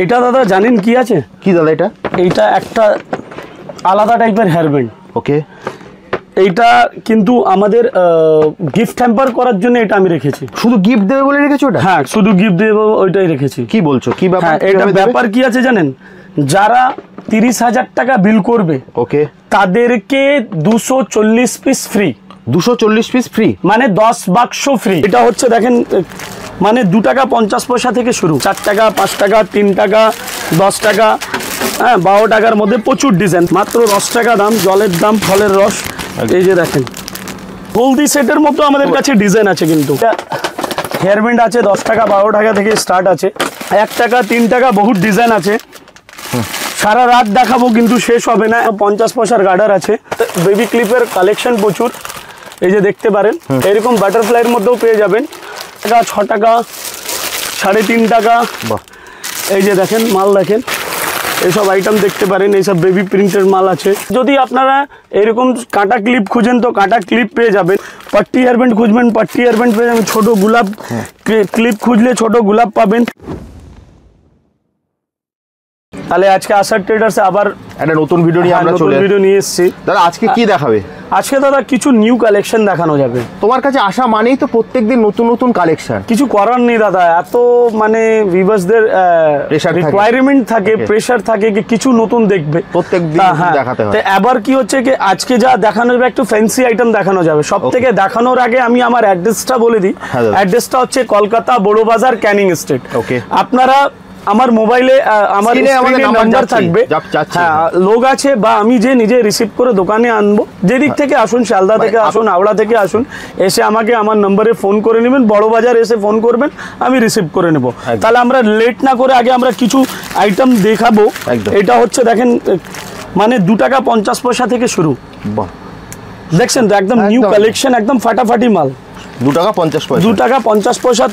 এটা দাদা জানেন কি আছে? কি দাদা এটা? এইটা একটা আলাদা টাইপের হেয়ার ব্যান্ড। ওকে, এইটা কিন্তু আমাদের গিফট হ্যাম্পার করার জন্য এটা আমি রেখেছি। শুধু গিফট দেবে বলে রেখেছো ওটা? হ্যাঁ, শুধু গিফট দেবো ওইটাই রেখেছি। কি বলছো, কি ব্যাপার? হ্যাঁ, এটা ব্যাপার কি আছে জানেন? যারা 30,000 টাকা বিল করবে, ওকে, তাদেরকে 240 পিস ফ্রি। 240 পিস ফ্রি মানে 10 বাক্স ফ্রি। এটা হচ্ছে দেখেন, মানে 2 টাকা 50 পয়সা থেকে শুরু, 4 টাকা, 5 টাকা, 3 টাকা, 10 টাকা, হ্যাঁ 12 টাকার মধ্যে প্রচুর ডিজাইন। মাত্র 10 টাকা দাম, জলের দাম, ফলের রস। এই যে দেখেন হলদি সেটের মতো আমাদের কাছে ডিজাইন আছে। কিন্তু হেয়ার ব্যান্ড আছে 10 টাকা 12 টাকা থেকে স্টার্ট আছে, 1 টাকা 3 টাকা বহুত ডিজাইন আছে। সারা রাত দেখাবো কিন্তু শেষ হবে না। 50 পয়সার গার্ডার আছে, বেবি ক্লিপের কালেকশন প্রচুর। এই যে দেখতে পারেন, এরকম বাটারফ্লাইয়ের মধ্যেও পেয়ে যাবেন। 6 টাকা, 3.5 টাকা। এই যে দেখেন মাল, দেখেন এইসব আইটেম দেখতে পারেন, এইসব বেবি প্রিন্টের মাল আছে। যদি আপনারা এরকম কাটা ক্লিপ খুঁজেন তো কাটা ক্লিপ পেয়ে যাবেন। পাট্টি হেয়ার ব্যান্ড খুঁজবেন, পাট্টি হেয়ার ব্যান্ড পেয়ে যাবেন। ছোট গোলাপ ক্লিপ খুঁজলে ছোট গোলাপ পাবেন। তাহলে আজকে আসার ট্রেডার্সে আবার একটা নতুন ভিডিও নিয়ে আমরা চলে এসেছি। দাদা আজকে কি দেখাবে? আজকে দাদা কিছু নিউ কালেকশন দেখানো যাবে। তোমার কাছে আসা মানেই তো প্রত্যেকদিন নতুন নতুন কালেকশন। কিছু করার নেই দাদা, এত মানে ভিউয়ার্সদের রিকোয়ারমেন্ট থাকে, প্রেসার থাকে কি কিছু নতুন দেখবে প্রত্যেকদিন দেখাতে হয়। তো এবার কি হচ্ছে কি আজকে যা দেখানো যাবে একটু ফ্যান্সি আইটেম দেখানো যাবে। সবথেকে দেখানোর আগে আমি আমার অ্যাড্রেসটা বলে দিই। অ্যাড্রেসটা হচ্ছে কলকাতা বড় বাজার, ক্যানিং স্ট্রিট। ওকে, আপনারা আমার মোবাইলে আমার নাম্বার থাকবে, হ্যাঁ লোক আছে বা আমি যে নিজে রিসিভ করে দোকানে আনবো। যেদিক থেকে আসুন, শিয়ালদা থেকে আসুন, হাওড়া থেকে আসুন, এসে আমাকে আমার নম্বরে ফোন করে নেবেন। বড় বাজার এসে ফোন করবেন, আমি রিসিভ করে নেব। তাহলে আমরা লেট না করে আগে আমরা কিছু আইটেম দেখাবো। এটা হচ্ছে দেখেন, মানে 2 টাকা 50 পয়সা থেকে শুরু। দেখছেন তো একদম নিউ কালেকশন, একদম ফাটাফাটি মাল। 2 টাকা 50 পয়সা, 2 টাকা 50 পয়সা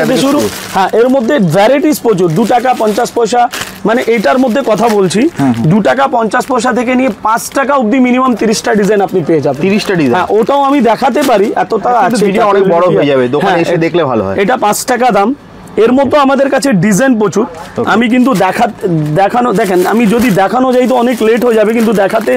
থেকে শুরু। হ্যাঁ, এর মধ্যে ভ্যারাইটিস প্রচুর। 2 টাকা 50 পয়সা মানে এইটার মধ্যে কথা বলছি। 2 টাকা 50 পয়সা থেকে নিয়ে 5 টাকা অবধি মিনিমাম 30টা ডিজাইন আপনি পেয়ে যাবেন। 30টা ডিজাইন, হ্যাঁ ওটাও আমি দেখাতে পারি, এতটা আছে। ভিডিও অনেক বড় হয়ে যাবে, দোকানে এসে দেখলে ভালো হয়। এটা 5 টাকা দাম। এর মতো আমাদের কাছে ডিজাইন প্রচুর। আমি কিন্তু দেখানো দেখেন, আমি যদি দেখানো যাই তো অনেক লেট হয়ে যাবে, কিন্তু দেখাতে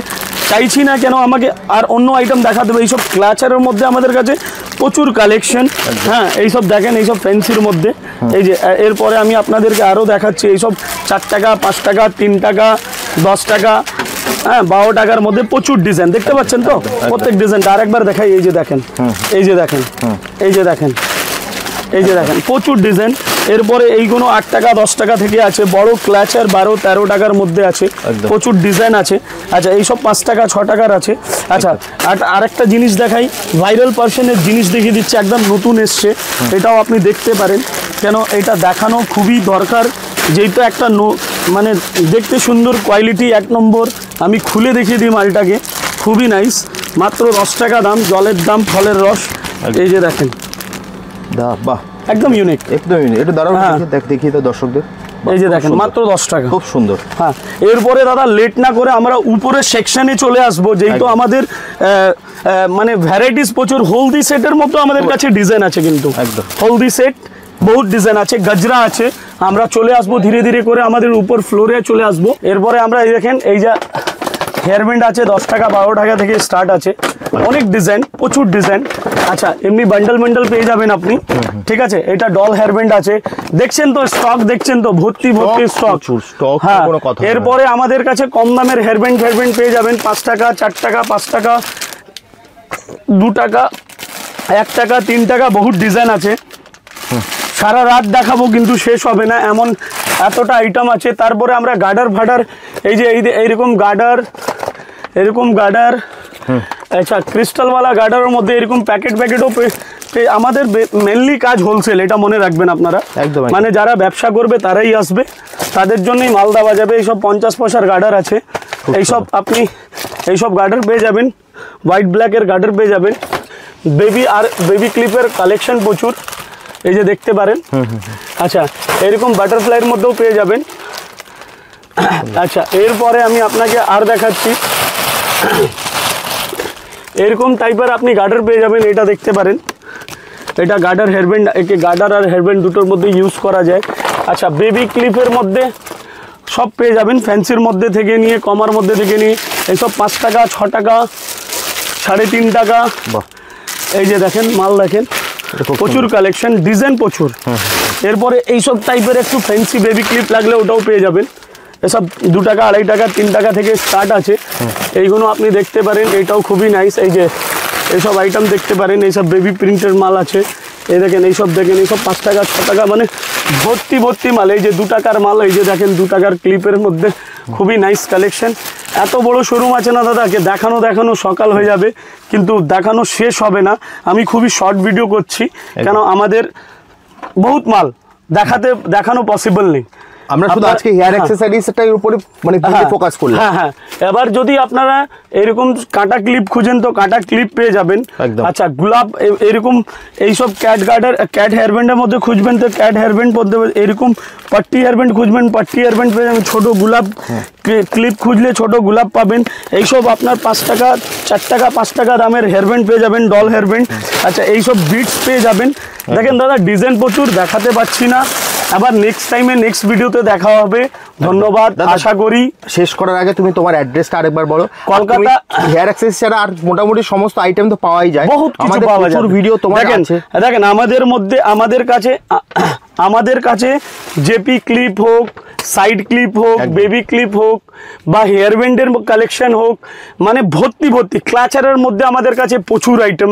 চাইছি না কেন, আমাকে আর অন্য আইটেম দেখাতে হবে। এইসব ক্লাচারের মধ্যে আমাদের কাছে প্রচুর কালেকশন। হ্যাঁ, এইসব দেখেন, এইসব ফ্যান্সির মধ্যে। এই যে এরপরে আমি আপনাদেরকে আরও দেখাচ্ছি এইসব 4 টাকা 5 টাকা 3 টাকা 10 টাকা, হ্যাঁ 12 টাকার মধ্যে প্রচুর ডিজাইন দেখতে পাচ্ছেন তো। প্রত্যেক ডিজাইনটা আরেকবার দেখাই। এই যে দেখেন, এই যে দেখেন, এই যে দেখেন, এই যে দেখেন প্রচুর ডিজাইন। এরপরে এইগুলো 8 টাকা 10 টাকা থেকে আছে, বড় ক্লাচার 12-13 টাকার মধ্যে আছে, প্রচুর ডিজাইন আছে। আচ্ছা, এইসব 5 টাকা 6 টাকার আছে। আচ্ছা, আরেকটা জিনিস দেখাই, ভাইরাল পার্সনের জিনিস দেখিয়ে দিচ্ছে, একদম নতুন এসছে। এটাও আপনি দেখতে পারেন, কেন এটা দেখানো খুবই দরকার। যেহেতু একটা মানে দেখতে সুন্দর, কোয়ালিটি 1 নম্বর। আমি খুলে দেখিয়ে দিই মালটাকে, খুবই নাইস। মাত্র 10 টাকা দাম, জলের দাম, ফলের রস। এই যে দেখেন, বাহ, একদম ইউনিক, একদম ইউনিক। এটা দাঁড়াও, দেখি তো দর্শকদের। এই যে দেখেন মাত্র 10 টাকা, খুব সুন্দর। হ্যাঁ, এরপরে দাদা লেট না করে আমরা উপরের সেকশনে চলে আসবো। যেহেতু আমাদের মানে ভ্যারাইটিস প্রচুর। হলদি সেটের মতো আমাদের কাছে ডিজাইন আছে, কিন্তু একদম হলদি সেট বহুত ডিজাইন আছে, গজরা আছে। আমরা চলে আসবো ধীরে ধীরে করে, আমাদের উপর ফ্লোরে চলে আসবো। এরপরে আমরা এই দেখেন, এই যে হেয়ার ব্যান্ড আছে 10 টাকা 12 টাকা থেকে স্টার্ট আছে, অনেক ডিজাইন, প্রচুর ডিজাইন। আচ্ছা, এমনি বান্ডেল পেয়ে যাবেন আপনি, ঠিক আছে। এটা ডল হেয়ার ব্যান্ড আছে, দেখছেন তো স্টক, দেখছেন তো ভর্তি স্টক। হ্যাঁ, এরপরে আমাদের কাছে কম দামের হেয়ার ব্যান্ড পেয়ে যাবেন। 5 টাকা 4 টাকা 5 টাকা 2 টাকা 1 টাকা 3 টাকা, বহুত ডিজাইন আছে। সারা রাত দেখাবো কিন্তু শেষ হবে না, এমন এতটা আইটেম আছে। তারপরে আমরা গার্ডার ফাডার, এই যে এইরকম গার্ডার, আচ্ছা ক্রিস্টালওয়ালা গার্ডারের মধ্যে এরকম প্যাকেটও আমাদের মেনলি কাজ হোলসেল, এটা মনে রাখবেন আপনারা। মানে যারা ব্যবসা করবে তারাই আসবে, তাদের জন্যই মাল দেওয়া যাবে। এইসব 50 পয়সার গার্ডার আছে, এইসব আপনি এইসব গার্ডার পেয়ে যাবেন। হোয়াইট ব্ল্যাকের গার্ডার পেয়ে যাবেন। বেবি ক্লিপের কালেকশন প্রচুর, এই যে দেখতে পারেন। আচ্ছা, এরকম বাটারফ্লাইয়ের মধ্যেও পেয়ে যাবেন। আচ্ছা, এরপরে আমি আপনাকে আর দেখাচ্ছি, এরকম টাইপের আপনি গার্ডার পেয়ে যাবেন। এটা দেখতে পারেন, এটা গার্ডার হেয়ারব্যান্ড, একে গার্ডার আর হেয়ারব্যান্ড দুটোর মধ্যে ইউজ করা যায়। আচ্ছা, বেবি ক্লিপের মধ্যে সব পেয়ে যাবেন, ফ্যান্সির মধ্যে থেকে নিয়ে কমার মধ্যে থেকে নিয়ে এইসব 5 টাকা 6 টাকা 3.5 টাকা। বাহ, এই যে দেখেন মাল দেখেন, প্রচুর কালেকশন, ডিজাইন প্রচুর। এরপরে এইসব টাইপের একটু ফ্যান্সি বেবি ক্লিপ লাগলে ওটাও পেয়ে যাবেন। এসব 2 টাকা 2.5 টাকা 3 টাকা থেকে স্টার্ট আছে। এইগুলো আপনি দেখতে পারেন, এইটাও খুবই নাইস। এই যে এইসব আইটেম দেখতে পারেন, এইসব বেবি প্রিন্টের মাল আছে। এই দেখেন এইসব দেখেন, এইসব 5 টাকা 6 টাকা মানে ভর্তি ভর্তি মাল। এই যে 2 টাকার মাল, এই যে দেখেন 2 টাকার ক্লিপের মধ্যে খুবই নাইস কালেকশন। এত বড় শোরুম আছে না দাদাকে দেখানো সকাল হয়ে যাবে, কিন্তু দেখানো শেষ হবে না। আমি খুবই শর্ট ভিডিও করছি, কেন আমাদের বহুত মাল দেখানো পসিবল নেই। আমরা শুধু আজকে হেয়ার অ্যাকসেসরিজটার উপরে মানে ফোকাস করলাম। হ্যাঁ, এবার যদি আপনারা এরকম কাটা ক্লিপ খুঁজেন তো কাটা ক্লিপ পেয়ে যাবেন। আচ্ছা, গোলাপ এরকম এইসব ক্যাট হেয়ার ব্যান্ডের মধ্যে খুঁজবেন তো ক্যাট হেয়ার ব্যান্ড পড়তে, এরকম পাট্টি হেয়ার ব্যান্ড খুঁজবেন পাট্টি হেয়ার ব্যান্ড পেয়ে যাবেন। ছোটো গোলাপ ক্লিপ খুঁজলে ছোট গোলাপ পাবেন। এইসব আপনার 5 টাকা 4 টাকা 5 টাকা দামের হেয়ার ব্যান্ড পেয়ে যাবেন, ডল হেয়ার ব্যান্ড। আচ্ছা, এইসব বিটস পেয়ে যাবেন। দেখেন দাদা, ডিজাইন প্রচুর, দেখাতে পাচ্ছি না। আবার নেক্সট টাইমে নেক্সট ভিডিওতে দেখা হবে। ধন্যবাদ। আশা করি শেষ করার আগে তুমি তোমার অ্যাড্রেসটা আরেকবার বলো। কলকাতা হেয়ার অ্যাক্সেসরি ছাড়া আর মোটামুটি সমস্ত আইটেম তো পাওয়াই যায়, বহুত কিছু পাওয়া যায়। ভিডিও তোমার আছে। দেখেন আমাদের কাছে জেপি ক্লিপ হোক, সাইড ক্লিপ হোক, বেবি ক্লিপ হোক বা হেয়ার ব্যান্ডের কালেকশন হোক, মানে ভর্তি ক্লাচারের মধ্যে আমাদের কাছে প্রচুর আইটেম।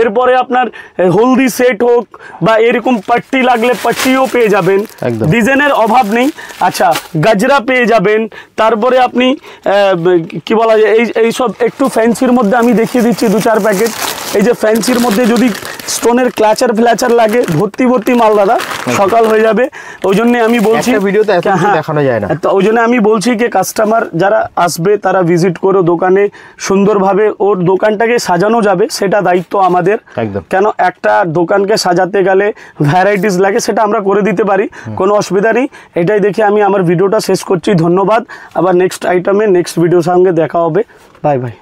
এরপরে আপনার হলদি সেট হোক বা এরকম পাট্টি লাগলে পাট্টিও পেয়ে যাবেন, ডিজাইনের অভাব নেই। আচ্ছা, গাজরা পেয়ে যাবেন। তারপরে আপনি কি বলা যায়, এই সব একটু ফ্যান্সির মধ্যে আমি দেখিয়ে দিচ্ছি 2-4 প্যাকেট। এই যে ফ্যান্সির মধ্যে যদি স্টোনের ক্লাচার লাগে, ভর্তি মাল দাদা, সকাল হয়ে যাবে। ওই জন্য আমি বলছি ভিডিওতে এত কিছু দেখানো যায় না, ওই জন্য আমি বলছি কি কাস্টমার যারা আসবে তারা ভিজিট করো দোকানে, সুন্দরভাবে ওর দোকানটাকে সাজানো যাবে, সেটা দায়িত্ব আমাদের। কেন একটা দোকানকে সাজাতে গেলে ভ্যারাইটিস লাগে, সেটা আমরা করে দিতে পারি, কোনো অসুবিধা নেই। এটাই দেখে আমি আমার ভিডিওটা শেষ করছি। ধন্যবাদ। আবার নেক্সট আইটেমে নেক্সট ভিডিওর সঙ্গে দেখা হবে। Bye bye.